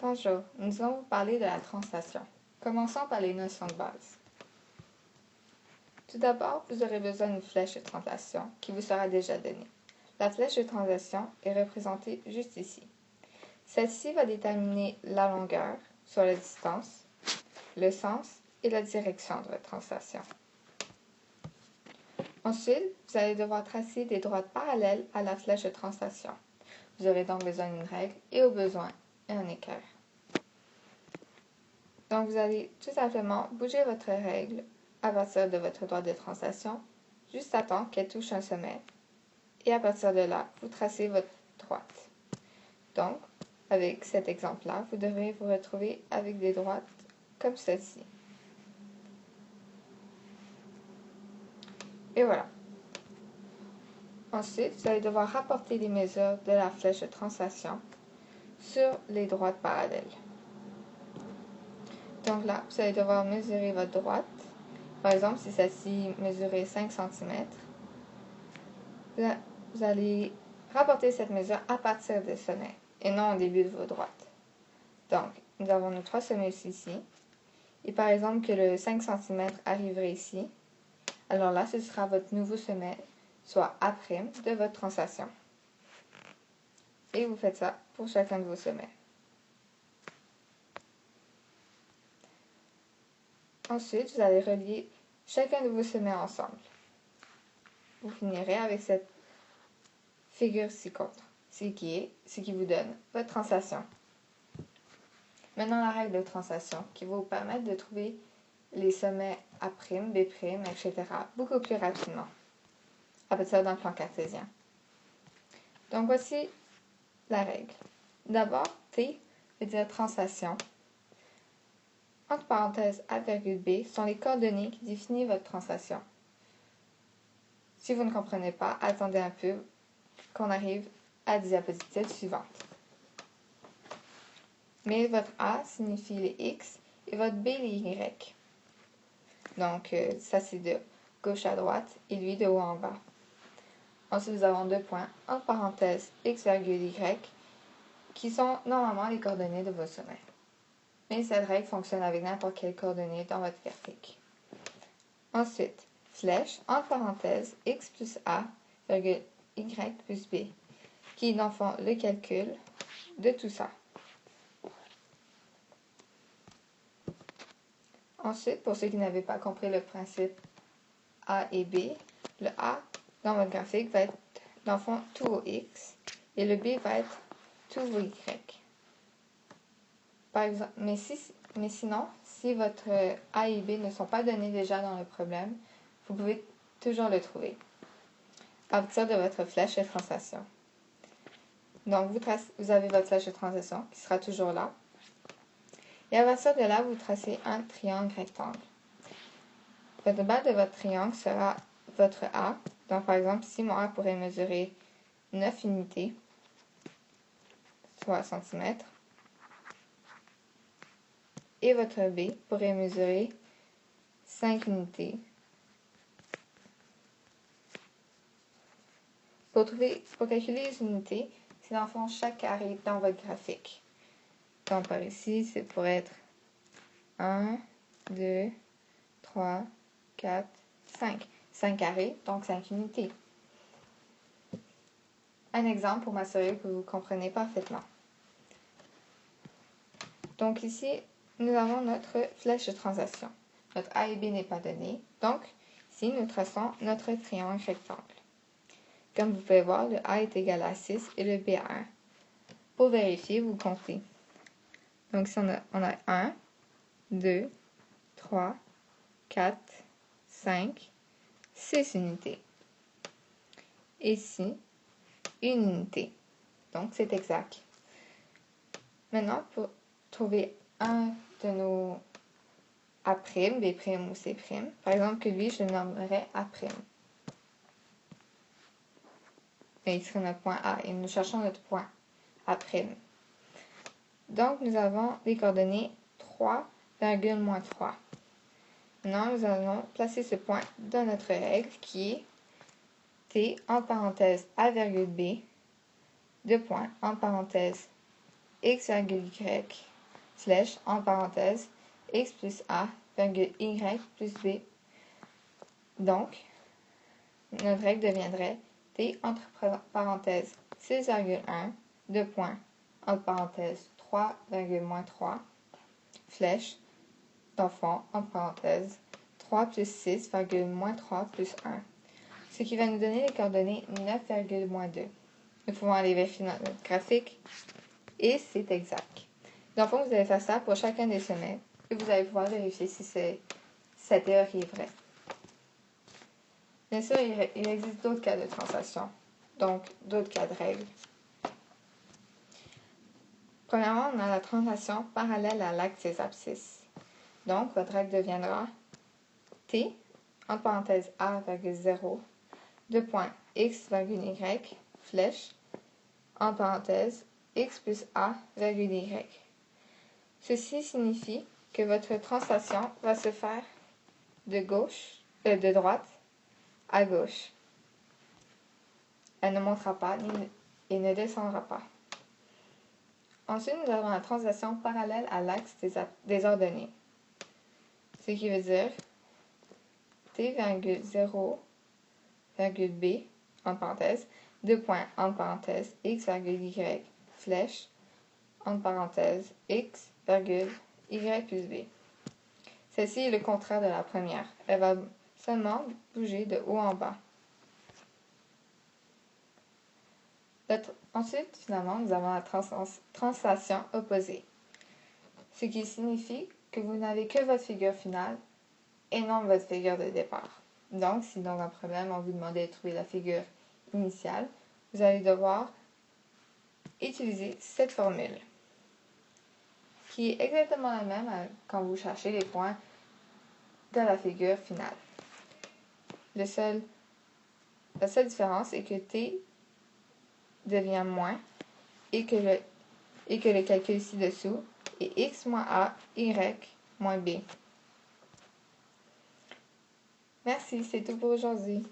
Bonjour, nous allons vous parler de la translation. Commençons par les notions de base. Tout d'abord, vous aurez besoin d'une flèche de translation qui vous sera déjà donnée. La flèche de translation est représentée juste ici. Celle-ci va déterminer la longueur, soit la distance, le sens et la direction de votre translation. Ensuite, vous allez devoir tracer des droites parallèles à la flèche de translation. Vous aurez donc besoin d'une règle et au besoin un équerre. Donc, vous allez tout simplement bouger votre règle à partir de votre droite de translation, juste à temps qu'elle touche un sommet. Et à partir de là, vous tracez votre droite. Donc, avec cet exemple-là, vous devrez vous retrouver avec des droites comme celle-ci. Et voilà. Ensuite, vous allez devoir rapporter les mesures de la flèche de translation sur les droites parallèles. Donc là, vous allez devoir mesurer votre droite. Par exemple, si celle-ci mesurait 5 cm, vous allez rapporter cette mesure à partir des sommets et non au début de vos droites. Donc, nous avons nos 3 sommets ici. Et par exemple que le 5 cm arriverait ici, alors là, ce sera votre nouveau sommet, soit A' de votre translation. Et vous faites ça pour chacun de vos sommets. Ensuite, vous allez relier chacun de vos sommets ensemble. Vous finirez avec cette figure ci-contre, ce qui vous donne votre translation. Maintenant, la règle de translation qui va vous permettre de trouver les sommets A', B', etc. beaucoup plus rapidement à partir d'un plan cartésien. Donc, voici la règle. D'abord, T veut dire translation. Entre parenthèses, A, B sont les coordonnées qui définissent votre translation. Si vous ne comprenez pas, attendez un peu qu'on arrive à la diapositive suivante. Mais votre A signifie les X et votre B les Y. Donc, ça c'est de gauche à droite et lui de haut en bas. Ensuite, nous avons 2 points, entre parenthèses, X, Y, qui sont normalement les coordonnées de vos sommets. Mais cette règle fonctionne avec n'importe quelle coordonnée dans votre graphique. Ensuite, flèche, entre parenthèses, X plus A, Y plus B, qui en font le calcul de tout ça. Ensuite, pour ceux qui n'avaient pas compris le principe A et B, le A dans votre graphique va être, dans le fond, tout au X, et le B va être tout au Y. Par exemple, mais sinon, si votre A et B ne sont pas donnés déjà dans le problème, vous pouvez toujours le trouver à partir de votre flèche de translation. Donc, vous avez votre flèche de translation qui sera toujours là. Et à partir de là, vous tracez un triangle rectangle. Votre bas de votre triangle sera votre A. Donc, par exemple, ici, mon A pourrait mesurer 9 unités, soit centimètres. Et votre B pourrait mesurer 5 unités. Pour calculer les unités, c'est dans le fond chaque carré dans votre graphique. Donc, par ici, c'est pour être 1, 2, 3, 4, 5. 5 carrés, donc 5 unités. Un exemple pour m'assurer que vous comprenez parfaitement. Donc ici, nous avons notre flèche de translation. Notre A et B n'est pas donné. Donc, ici, nous traçons notre triangle rectangle. Comme vous pouvez voir, le A est égal à 6 et le B à 1. Pour vérifier, vous comptez. Donc ici, on a 1, 2, 3, 4, 5, 6 unités. Et ici, une unité. Donc, c'est exact. Maintenant, pour trouver un de nos A', B' ou C', par exemple que lui, je le nommerai A'. Et il serait notre point A. Et nous cherchons notre point A'. Donc, nous avons les coordonnées 3, moins 3. Maintenant, nous allons placer ce point dans notre règle qui est T, entre parenthèses, A,B, 2 points, entre parenthèses, X, Y, flèche, entre parenthèses, x plus a, virgule y plus b. Donc, notre règle deviendrait t entre parenthèses 6,1, 2 points, entre parenthèses 3,-3, flèche, dans le fond, entre parenthèses 3 plus 6, -3 plus 1, ce qui va nous donner les coordonnées 9,-2. Nous pouvons aller vérifier notre graphique et c'est exact. Dans le fond, vous allez faire ça pour chacun des sommets et vous allez pouvoir vérifier si cette théorie est vraie. Bien sûr, il existe d'autres cas de translation, donc d'autres cas de règles. Premièrement, on a la translation parallèle à l'axe des abscisses. Donc, votre règle deviendra t, entre parenthèses a, 0, 2 points, x, y, flèche, entre parenthèses, x plus a, y. Ceci signifie que votre translation va se faire de droite à gauche. Elle ne montera pas et ne descendra pas. Ensuite, nous avons la translation parallèle à l'axe des ordonnées. Ce qui veut dire t, 0, b, entre parenthèses, 2 points, entre parenthèses, x, y, flèche, entre parenthèses, x, y plus b. Celle-ci est le contraire de la première. Elle va seulement bouger de haut en bas. Ensuite, finalement, nous avons la translation opposée, ce qui signifie que vous n'avez que votre figure finale et non votre figure de départ. Donc, si dans un problème, on vous demandait de trouver la figure initiale, vous allez devoir utiliser cette formule, qui est exactement la même quand vous cherchez les points de la figure finale. La seule différence est que t devient moins et que le calcul ci-dessous est x moins a, y moins b. Merci, c'est tout pour aujourd'hui.